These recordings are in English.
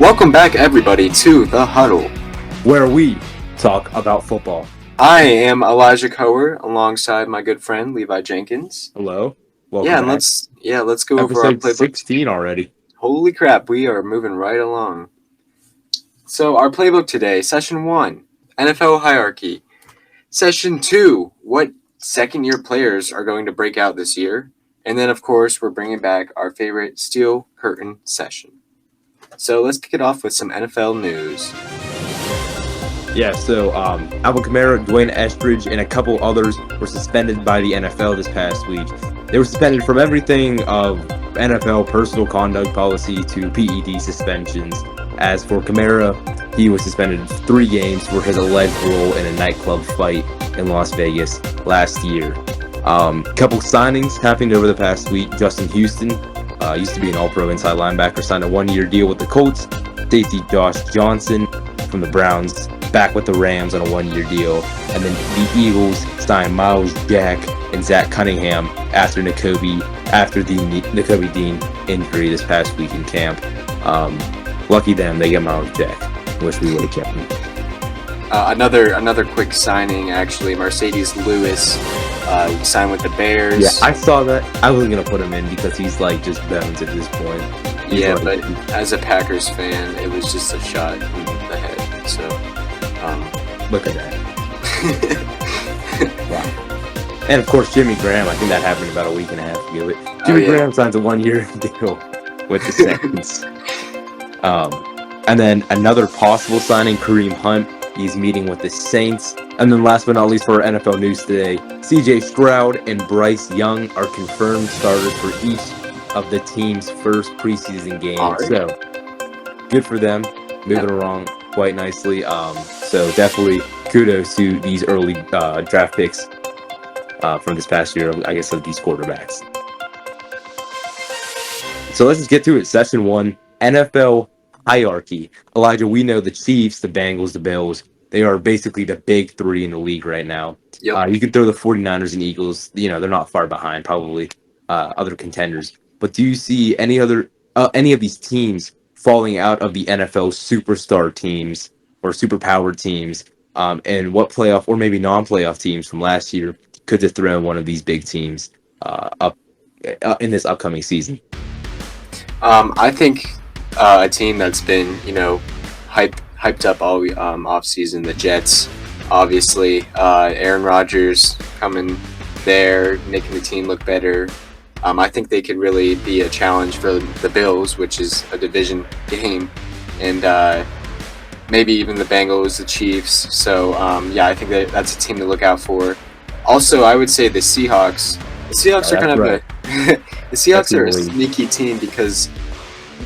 Welcome back, everybody, to the Huddle, where we talk about football. I am Elijah Coher, alongside my good friend Levi Jenkins. Hello, welcome Yeah, back. and let's go over our Episode playbook. 16 already. Holy crap, we are moving right along. So our playbook today: Session 1, NFL hierarchy. Session 2, what second-year players are going to break out this year? And then, of course, we're bringing back our favorite Steel Curtain session. So let's kick it off with some NFL news. Yeah, so Alvin Kamara, Dwayne Eskridge, and a couple others were suspended by the NFL this past week. They were suspended from everything of NFL personal conduct policy to PED suspensions. As for Kamara, he was suspended 3 games for his alleged role in a nightclub fight in Las Vegas last year. Couple signings happened over the past week. Justin Houston, used to be an All-Pro inside linebacker, signed a 1-year deal with the Colts. Safety Josh Johnson from the Browns back with the Rams on a 1-year deal. And then the Eagles signed Miles Jack and Zach Cunningham after the Nakobe Dean injury this past week in camp. Lucky them, they get Miles Jack. Wish we would have kept him. Another quick signing, actually. Mercedes Lewis signed with the Bears. Yeah, I saw that. I wasn't going to put him in because he's like just bones at this point. But as a Packers fan, it was just a shot in the head. So, look at that. Wow. And of course, Jimmy Graham. I think that happened about a week and a half ago. But Jimmy Graham signs a 1-year deal with the Saints. And then another possible signing, Kareem Hunt. He's meeting with the Saints. And then last but not least for our NFL news today, CJ Stroud and Bryce Young are confirmed starters for each of the team's first preseason games. Right. So good for them, moving along quite nicely. So definitely kudos to these early draft picks from this past year, I guess, of these quarterbacks. So let's just get to it. Session 1, NFL hierarchy. Elijah, we know the Chiefs, the Bengals, the Bills, they are basically the big 3 in the league right now. Yep. You can throw the 49ers and Eagles. They're not far behind, probably other contenders. But do you see any of these teams falling out of the NFL superstar teams or superpowered teams? And what playoff or maybe non-playoff teams from last year could dethrone one of these big teams up in this upcoming season? I think a team that's been, hyped up all off season, the Jets, obviously. Aaron Rodgers coming there, making the team look better. I think they could really be a challenge for the Bills, which is a division game, and maybe even the Bengals, the Chiefs. So I think that's a team to look out for. Also, I would say the Seahawks. The Seahawks are kind of the Seahawks are a sneaky team because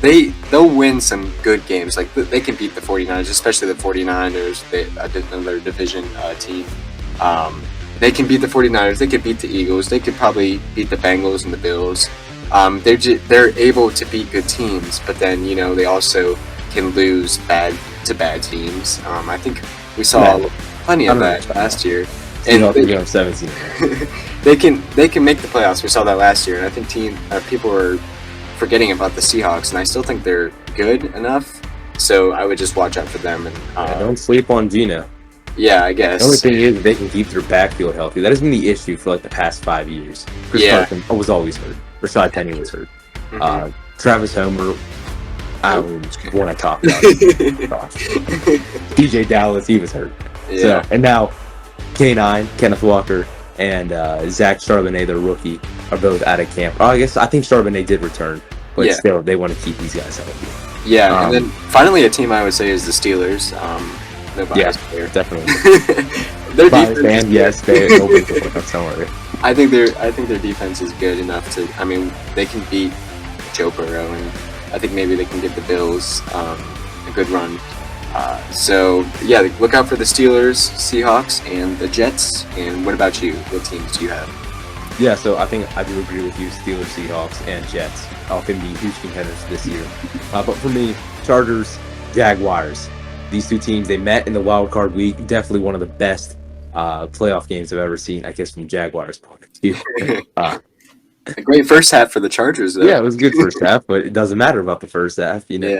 they'll win some good games. Like they can beat the 49ers, especially the 49ers, another division team. They can beat the 49ers. They could beat the Eagles. They could probably beat the Bengals and the Bills. They're able to beat good teams, but then they also can lose bad teams. I think we saw plenty of that last year. And they 17. they can make the playoffs. We saw that last year, and I think people are forgetting about the Seahawks, and I still think they're good enough. So I would just watch out for them. And don't sleep on Gino. Yeah, I guess. The only thing is they can keep their backfield healthy. That has been the issue for the past 5 years. Chris Carson was always hurt. Rashad Penny was hurt. Mm-hmm. Travis Homer, I want to talk about DJ Dallas, he was hurt. Yeah. So, and now K9, Kenneth Walker, and Zach Charbonnet, the rookie, are both out of camp. I think Charbonnet did return, but still, they want to keep these guys healthy. Yeah, and then finally a team I would say is the Steelers. No bias there. Definitely. Their defense, and yes, they open somewhere. I think their defense is good enough to. I mean, they can beat Joe Burrow, and I think maybe they can give the Bills a good run. Look out for the Steelers, Seahawks, and the Jets. And what about you? What teams do you have? Yeah, so I think I do agree with you. Steelers, Seahawks, and Jets all can be huge contenders this year. But for me, Chargers, Jaguars. These two teams, they met in the wild card week. Definitely one of the best playoff games I've ever seen, I guess, from Jaguars' point of view. A great first half for the Chargers, though. Yeah, it was a good first half, but it doesn't matter about the first half, Yeah.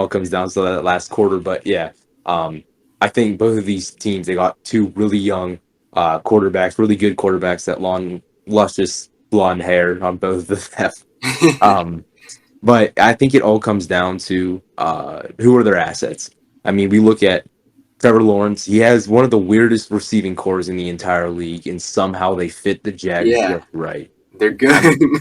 all comes down to that last quarter. But yeah, I think both of these teams, they got two really young quarterbacks, really good quarterbacks, that long, luscious blonde hair on both of them. But I think it all comes down to who are their assets. I mean, we look at Trevor Lawrence. He has one of the weirdest receiving cores in the entire league, and somehow they fit the Jags Yeah, just right. they're good.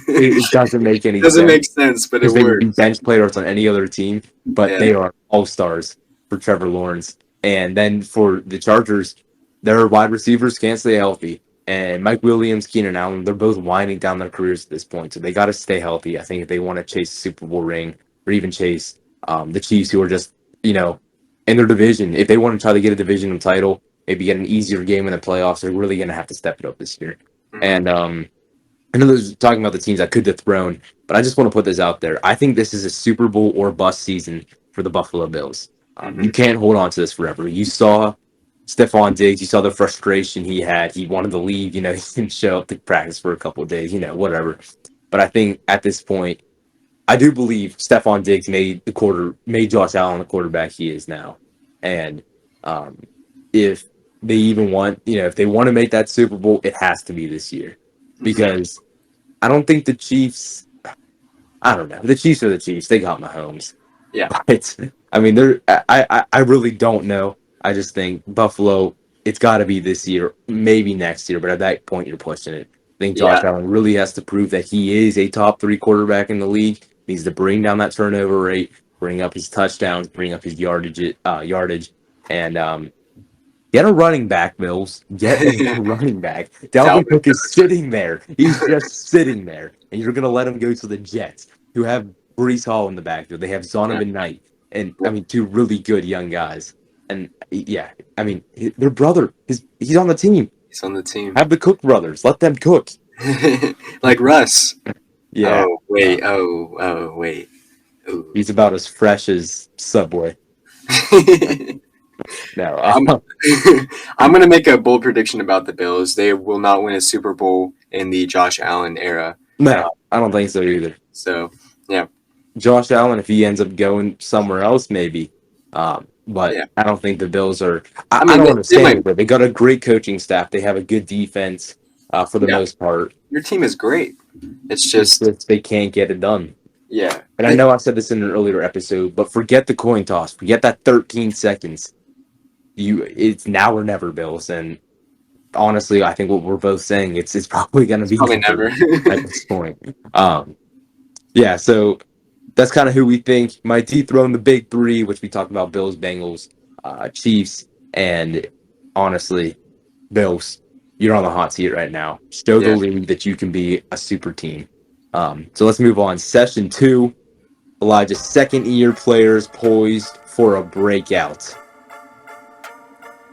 It doesn't make any Doesn't sense make sense, but it because they would be works. bench players on any other team, but Yeah, they are all stars for Trevor Lawrence. And then for the Chargers, their wide receivers can't stay healthy. And Mike Williams, Keenan Allen, they're both winding down their careers at this point. So they got to stay healthy. I think if they want to chase a Super Bowl ring or even chase the Chiefs, who are just, in their division, if they want to try to get a divisional title, maybe get an easier game in the playoffs, they're really going to have to step it up this year. And I know there's talking about the teams that could dethrone, but I just want to put this out there. I think this is a Super Bowl or bust season for the Buffalo Bills. You can't hold on to this forever. You saw Stephon Diggs. You saw the frustration he had. He wanted to leave. He didn't show up to practice for a couple of days. Whatever. But I think at this point, I do believe Stephon Diggs made Josh Allen the quarterback he is now. And if they even want, if they want to make that Super Bowl, it has to be this year. Because I don't think the Chiefs, I don't know. The Chiefs are the Chiefs. They got Mahomes. yeah, But, I mean, I really don't know. I just think Buffalo, it's got to be this year, maybe next year. But at that point, you're pushing it. I think Josh yeah. Allen really has to prove that he is a top 3 quarterback in the league. He needs to bring down that turnover rate, bring up his touchdowns, bring up his yardage, and get a running back, Mills. Get a running back. Dalvin Cook is sitting there. He's just sitting there. And you're going to let him go to the Jets, who have Brees Hall in the backfield. They have Zonovan Knight. And, I mean, 2 really good young guys. And, yeah, I mean, their brother, he's on the team. He's on the team. Have the Cook brothers. Let them cook. Like Russ. Yeah. Oh, wait. Oh, wait. Ooh. He's about as fresh as Subway. No, I'm going to make a bold prediction about the Bills. They will not win a Super Bowl in the Josh Allen era. No, I don't think so either. So, yeah. Josh Allen, if he ends up going somewhere else, maybe. But yeah. I don't think the Bills are. I don't understand it. They got a great coaching staff. They have a good defense for the most part. Your team is great. It's just they can't get it done. Yeah. And I know I said this in an earlier episode, but forget the coin toss. Forget that 13 seconds. It's now or never, Bills. And honestly, I think what we're both saying, it's probably going to be never at this point. Yeah, so that's kind of who we think might dethrone the big 3, which we talked about: Bills, Bengals, Chiefs, and honestly, Bills, you're on the hot seat right now. Show the league that you can be a super team. So let's move on. Session 2, Elijah's second-year players poised for a breakout.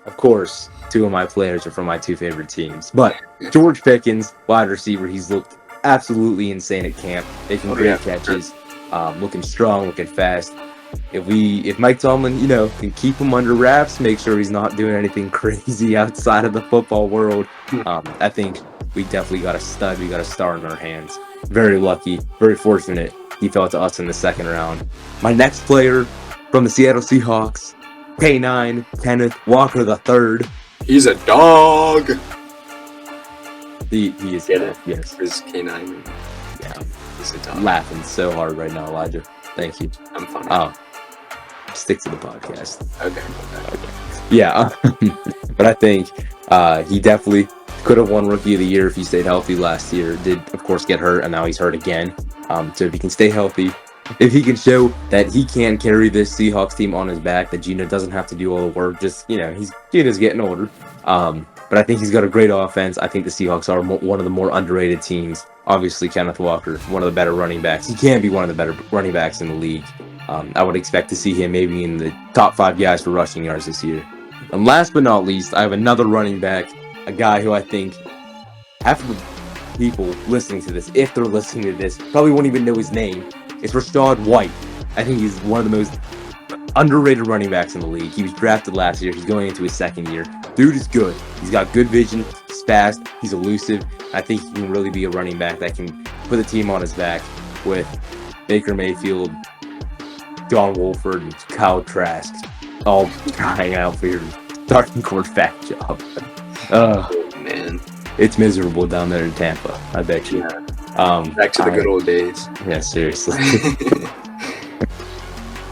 Of course, 2 of my players are from my 2 favorite teams. But George Pickens, wide receiver, he's looked absolutely insane at camp, making great catches, looking strong, looking fast. If Mike Tomlin, can keep him under wraps, make sure he's not doing anything crazy outside of the football world, I think we definitely got a stud. We got a star in our hands. Very lucky, very fortunate he fell to us in the 2nd round. My next player from the Seattle Seahawks, K9 Kenneth Walker III. He's a dog. He is. Get it? Yes. His K9. Yeah. He's a dog. Laughing so hard right now, Elijah. Thank you. I'm funny. Oh, stick to the podcast. Okay. Yeah, but I think he definitely could have won Rookie of the Year if he stayed healthy last year. Did, of course, get hurt, and now he's hurt again. So if he can stay healthy, if he can show that he can carry this Seahawks team on his back, that Geno doesn't have to do all the work, Geno's getting older. But I think he's got a great offense. I think the Seahawks are one of the more underrated teams. Obviously, Kenneth Walker, one of the better running backs. He can be one of the better running backs in the league. I would expect to see him maybe in the top 5 guys for rushing yards this year. And last but not least, I have another running back, a guy who I think half of the people listening to this, if they're listening to this, probably won't even know his name. It's Rachaad White. I think he's one of the most underrated running backs in the league. He was drafted last year. He's going into his 2nd year. Dude is good. He's got good vision. He's fast. He's elusive. I think he can really be a running back that can put the team on his back with Baker Mayfield Don Wolford and Kyle Trask all trying out for your starting quarterback job. Oh, man. It's miserable down there in Tampa, I bet you. Yeah. Back to the good old days. Yeah, seriously.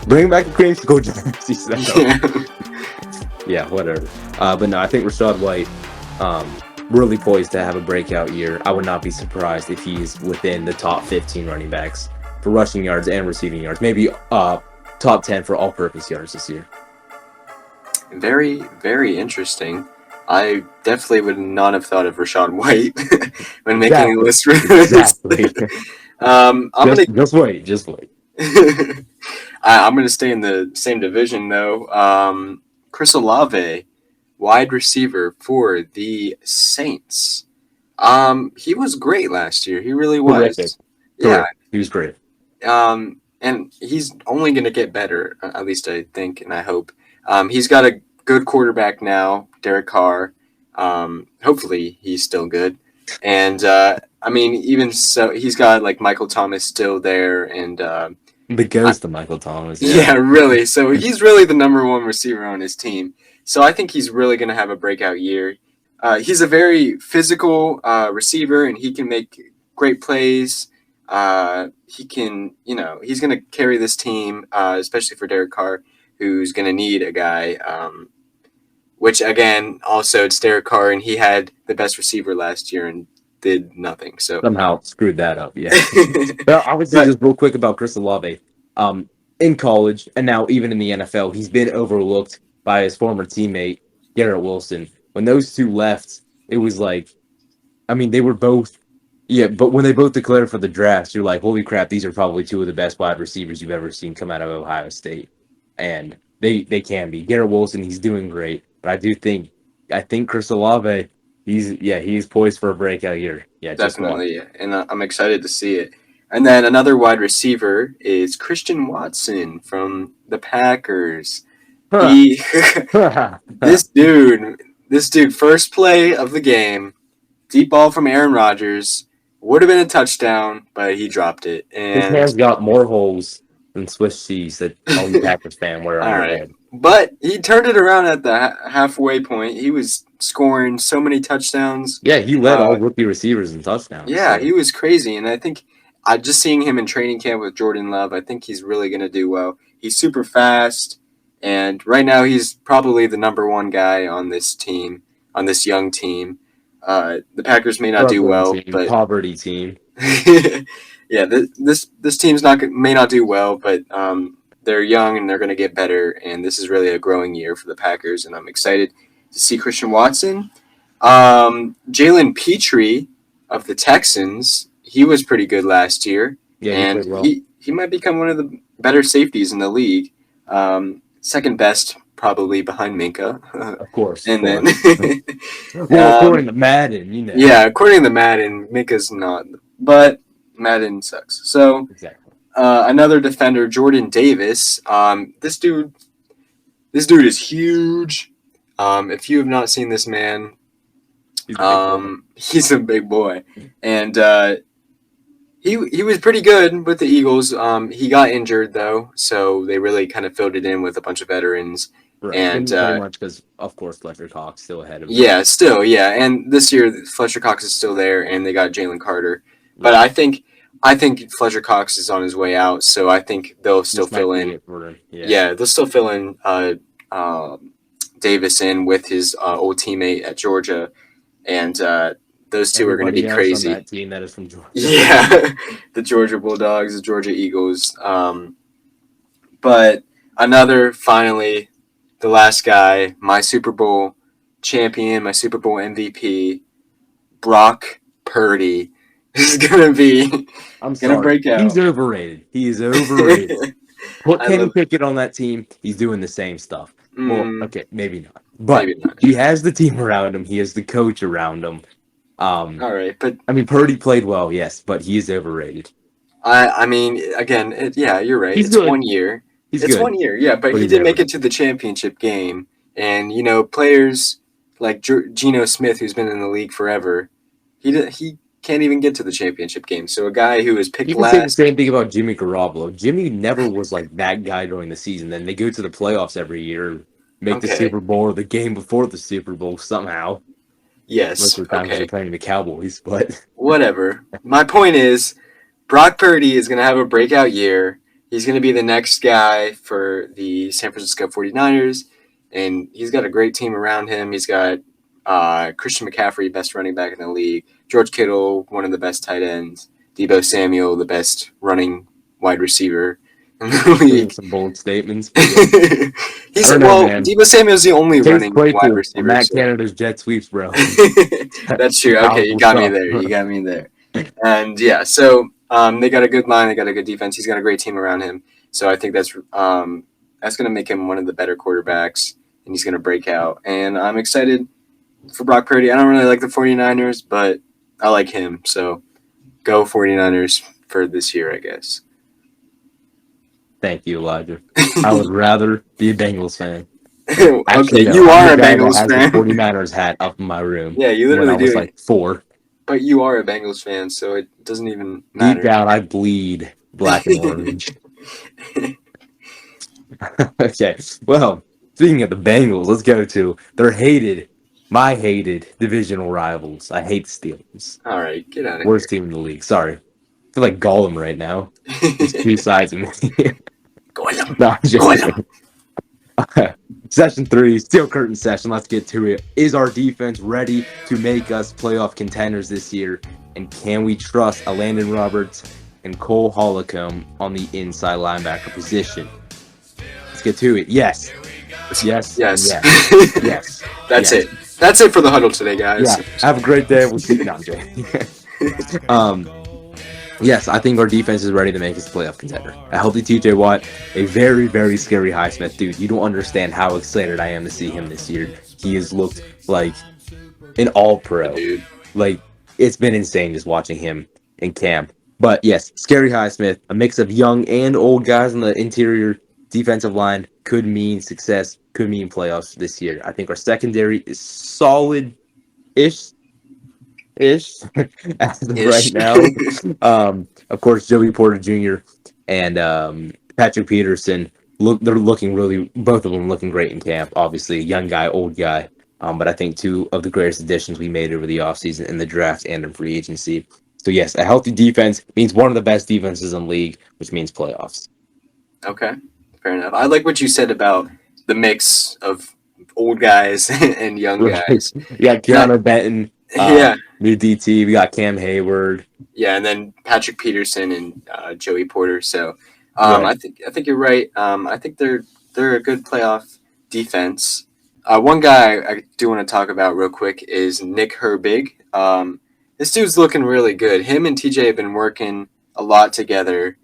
Bring back the creamsicle jerseys. Yeah, whatever. But no, I think Rachaad White really poised to have a breakout year. I would not be surprised if he's within the top 15 running backs for rushing yards and receiving yards. Maybe top 10 for all-purpose yards this year. Very, very interesting. I definitely would not have thought of Rachaad White when making a list for this. Exactly. Just wait. I'm going to stay in the same division, though. Chris Olave, wide receiver for the Saints. He was great last year. He really was. Terrific. Yeah. He was great. And he's only going to get better, at least I think and I hope. He's got a good quarterback now, Derek Carr. Hopefully he's still good. And, I mean, even so, he's got, like, Michael Thomas still there. And the ghost of Michael Thomas. Yeah, really. So he's really the number one receiver on his team. So I think he's really going to have a breakout year. He's a very physical receiver, and he can make great plays. He can, he's going to carry this team, especially for Derek Carr, who's going to need a guy, which, again, also it's Derek Carr, and he had the best receiver last year and did nothing. So somehow screwed that up, yeah. Well, I would say just real quick about Chris Olave. In college, and now even in the NFL, he's been overlooked by his former teammate, Garrett Wilson. When those two left, it was like, I mean, they were both, but when they both declared for the draft, you're like, holy crap, these are probably two of the best wide receivers you've ever seen come out of Ohio State. And they can be. Garrett Wilson, he's doing great. But I think Chris Olave, he's poised for a breakout year. Yeah, definitely. And I'm excited to see it. And then another wide receiver is Christian Watson from the Packers. This dude, first play of the game, deep ball from Aaron Rodgers, would have been a touchdown, but he dropped it. And his hands got more holes than Swiss cheese that only Packers fan wear on their head. But he turned it around at the halfway point. He was scoring so many touchdowns. Yeah, he led all rookie receivers in touchdowns. Yeah, so. He was crazy. And I think just seeing him in training camp with Jordan Love, I think he's really going to do well. He's super fast. And right now he's probably the number one guy on this team, on this young team. The Packers may not do well, but poverty team. Yeah, this team's may not do well, but they're young and they're going to get better. And this is really a growing year for the Packers, and I'm excited to see Christian Watson. Jalen Petrie of the Texans, he was pretty good last year, and he might become one of the better safeties in the league. Second best, probably behind Minka. Of course. And then, according to Madden, Yeah, according to Madden, Minka's not, but Madden sucks. So, exactly. Another defender, Jordan Davis. This dude is huge. If you have not seen this man, he's a big boy, and he was pretty good with the Eagles. He got injured though, so they really kind of filled it in with a bunch of veterans. Right. And pretty much because, of course, Fletcher Cox still ahead of him. Yeah, still, yeah. And this year, Fletcher Cox is still there, and they got Jalen Carter. But I think Fletcher Cox is on his way out, so I think they'll still fill in. Yeah, they'll still fill in Davis in with his old teammate at Georgia, and those two are going to be crazy. On that team that is from Georgia. Yeah, the Georgia Bulldogs, the Georgia Eagles. But finally, the last guy, my Super Bowl champion, my Super Bowl MVP, Brock Purdy, is going to break out. He's overrated. He is overrated. Put Kenny Pickett on that team. He's doing the same stuff. Well, okay, maybe not. But he has the team around him. He has the coach around him. All right, but I mean, Purdy played well, yes, but he is overrated. I mean, again, you're right. He's it's good. 1 year. He's it's good. 1 year, yeah, but he did make it to the championship game. And, players like Geno Smith, who's been in the league forever, he can't even get to the championship game. So a guy who was picked You can say the last. same thing about Jimmy Garoppolo. Jimmy never was like that guy during the season. Then they go to the playoffs every year, make the Okay. Super Bowl or the game before the Super Bowl somehow. Most Yes. of the time because they're Okay. playing the Cowboys, but Whatever. My point is, Brock Purdy is going to have a breakout year. He's going to be the next guy for the San Francisco 49ers, and he's got a great team around him. He's got Christian McCaffrey, best running back in the league, George Kittle, one of the best tight ends, Debo Samuel, the best running wide receiver in the league. some bold statements. But yeah. He's I don't know, man. Debo Samuel's the only Chase running wide Claypool on receiver. Matt So. Canada's jet sweeps, bro. That's true. Okay, you got me there. You got me there. And yeah, so they got a good line. They got a good defense. He's got a great team around him. So I think that's going to make him one of the better quarterbacks, and he's going to break out. And I'm excited for Brock Purdy. I don't really like the 49ers, but I like him. So go 49ers for this year, I guess. Thank you, Elijah. I would rather be a Bengals fan. Okay, no, you are I'm a the guy that Bengals has fan. the 49ers hat up in my room. Yeah, you when literally I was do. like 4. But you are a Bengals fan, so it doesn't even Deep matter. down, I bleed black and orange. Okay, well, speaking of the Bengals, let's go to my hated divisional rivals. I hate Steelers. All right, get out of Worst team in the league. Sorry. I feel like Gollum right now. There's here. two sides of me. Gollum. No, I'm just Gollum. kidding. Session 3, steel curtain session. Let's get to it. Is our defense ready to make us playoff contenders this year? And can we trust a Landon Roberts and Cole Holcomb on the inside linebacker position? Let's get to it. Yes. Yes. Yes. Yes. Yes. That's yes. it. That's it for the huddle today, guys. Yeah. Have a great day. We'll see you now, Jay. Yes, I think our defense is ready to make us a playoff contender. A healthy TJ Watt, a very, very scary Highsmith. Dude, you don't understand how excited I am to see him this year. He has looked like an all-pro. Dude. Like, it's been insane just watching him in camp. But yes, scary Highsmith, a mix of young and old guys on the interior defensive line could mean success, could mean playoffs this year. I think our secondary is solid-ish. As of right now. Of course, Joey Porter Jr. and Patrick Peterson they're looking both of them looking great in camp. Obviously, young guy, old guy. But I think two of the greatest additions we made over the offseason in the draft and in free agency. So yes, a healthy defense means one of the best defenses in the league, which means playoffs. Okay, fair enough. I like what you said about the mix of old guys and young guys. Yeah, Keanu Benton. Yeah. New DT. We got Cam Hayward. Yeah, and then Patrick Peterson and Joey Porter. So Right. I think you're right. I think they're a good playoff defense. One guy I do want to talk about real quick is Nick Herbig. This dude's looking really good. Him and TJ have been working a lot together,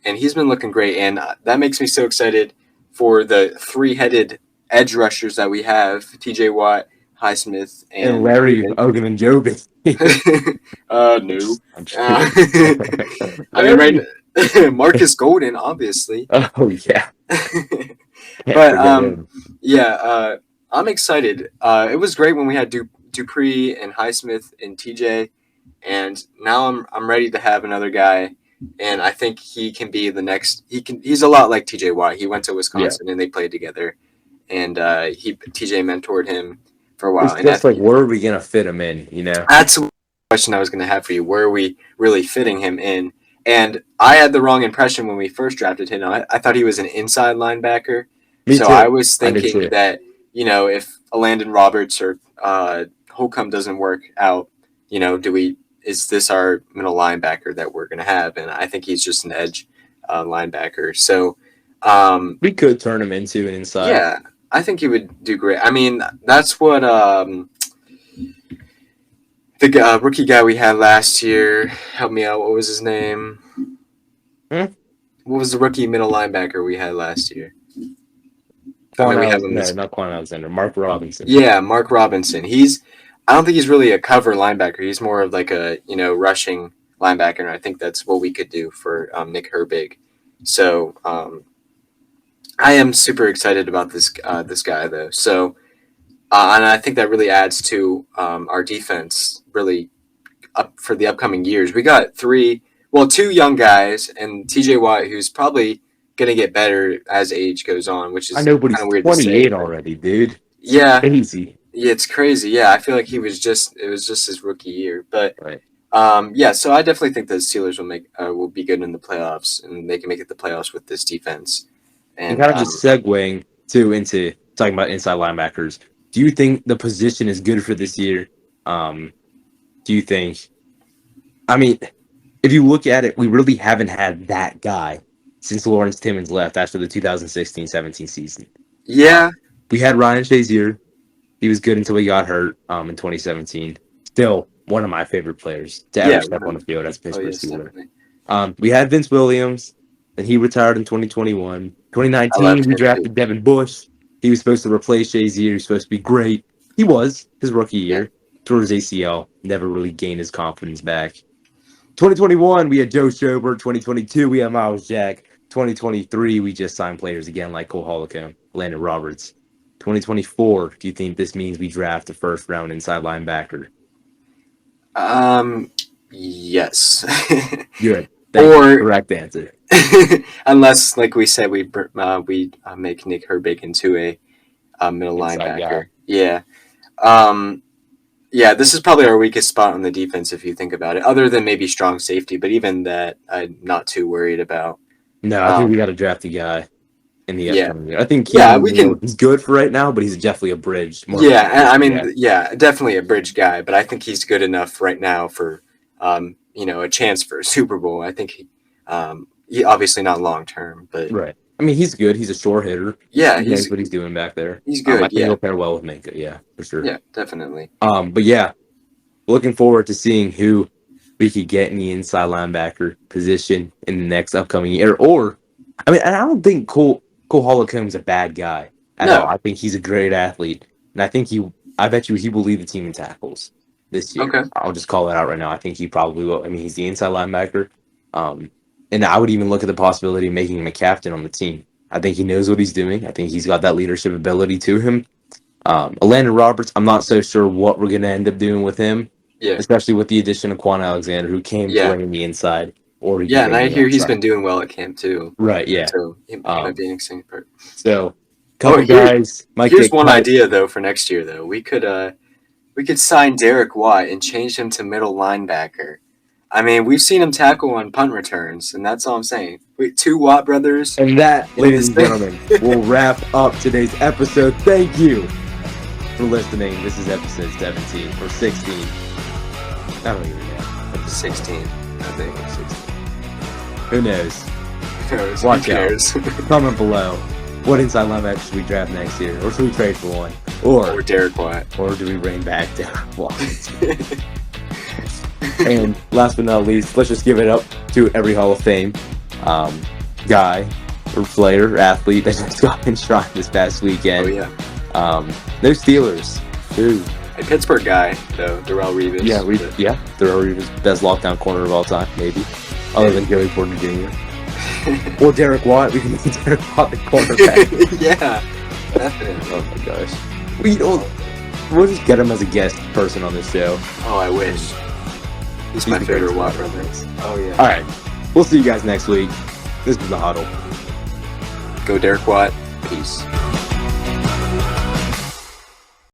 and he's been looking great. And that makes me so excited for the three-headed edge rushers that we have: TJ Watt, Highsmith, And Larry Ogunjobi. No. I mean, right. Marcus Golden, obviously. Oh yeah. But yeah, I'm excited. It was great when we had Dupree and Highsmith and TJ, and now I'm ready to have another guy, and I think he can be the next. He's a lot like TJ Watt. He went to Wisconsin and they played together, and TJ mentored him for a while. It's just like, where are we gonna fit him in? You know, that's a question I was gonna have for you. Where are we really fitting him in? And I had the wrong impression when we first drafted him. I thought he was an inside linebacker. Me so too. I was thinking that, if a Landon Roberts or Holcomb doesn't work out, is this our middle linebacker that we're gonna have? And I think he's just an edge linebacker. So we could turn him into an inside. Yeah, I think he would do great. I mean, that's what the rookie guy we had last year. Help me out. What was his name? What was the rookie middle linebacker we had last year? Not Quan Alexander. Mark Robinson. Yeah, Mark Robinson. I don't think he's really a cover linebacker. He's more of like a rushing linebacker, and I think that's what we could do for Nick Herbig. So I am super excited about this guy though. So and I think that really adds to our defense really up for the upcoming years. We got two young guys, and T.J. Watt, who's probably going to get better as age goes on, which I is know, but kind he's of weird to say. 28 already, dude. It's Yeah, crazy. yeah, it's crazy. Yeah, I feel like it was just his rookie year, but Right. yeah. So I definitely think the Steelers will be good in the playoffs, and they can make it the playoffs with this defense. And And kind of just segueing into talking about inside linebackers. Do you think the position is good for this year? Do you think? I mean, if you look at it, we really haven't had that guy since Lawrence Timmons left after the 2016-17 season. yeah, We had Ryan Shazier. He was good until he got hurt in 2017. Still one of my favorite players to ever yeah. step on the field as a Oh Pittsburgh yes, Steeler. definitely. We had Vince Williams, and he retired in 2021. I 2019, loved we him too. drafted Devin Bush. He was supposed to replace Shazier. He was supposed to be great. He was his rookie Yeah. year. Tore his ACL. Never really gained his confidence back. 2021, we had Joe Schobert. 2022, we had Miles Jack. 2023, we just signed players again like Cole Holcomb, Landon Roberts. 2024, do you think this means we draft a first-round inside linebacker? Yes. Good. Or Correct answer. unless, like we said, we make Nick Herbig into a middle Inside linebacker. guy. Yeah. Yeah, this is probably our weakest spot on the defense if you think about it, other than maybe strong safety. But even that, I'm not too worried about. No, I think we got to draft a guy in the Yeah. upcoming year. I think We can. He's good for right now, but he's definitely a bridge. Yeah, I mean, yeah, definitely a bridge guy, but I think he's good enough right now for, a chance for a Super Bowl. I think he obviously not long term, but right. I mean, he's good. He's a short hitter. Yeah, he knows what he's doing back there. He's good. I think he'll pair well with Minka. Yeah, for sure. Yeah, definitely. But yeah, looking forward to seeing who we could get in the inside linebacker position in the next upcoming year. Or, I mean, I don't think Cole Holcomb a bad guy at all. I think he's a great athlete, and I bet you he will lead the team in tackles this year. Okay. I'll just call it out right now. I think he probably will. I mean, he's the inside linebacker, and I would even look at the possibility of making him a captain on the team. I think he knows what he's doing. I think he's got that leadership ability to him. Landon Roberts, I'm not so sure what we're going to end up doing with him. Yeah. Especially with the addition of Quan Alexander, who came playing the inside. And I hear he's been doing well at camp too. Right, yeah. So he might be an exciting part. So, couple guys might Here's one idea though for next year though. We could sign Derek Watt and change him to middle linebacker. I mean, we've seen him tackle on punt returns, and that's all I'm saying. Two Watt brothers. And that, ladies and gentlemen, will wrap up today's episode. Thank you for listening. This is episode 17 or 16. I don't even know. 16, I think. 16. Who knows? Who knows? Watch out. Comment below. What inside linebacker should we draft next year? Or should we trade for one? Or Derek Watt. Or do we bring back Derek Watt? And last but not least, let's just give it up to every Hall of Fame guy or player or athlete that just got enshrined this past weekend. Oh, yeah. No Steelers. Dude. A Pittsburgh guy, though, Darrelle Revis. Yeah, Darrelle Revis, best lockdown corner of all time, maybe. Other than Joey Porter Jr. Or Derek Watt. We can make Derek Watt the cornerback. Yeah, definitely. Oh my gosh. We'll just get him as a guest person on this show. Oh, I wish. He's my favorite Watt brother. Oh, yeah. All right. We'll see you guys next week. This is The Huddle. Go Derek Watt. Peace.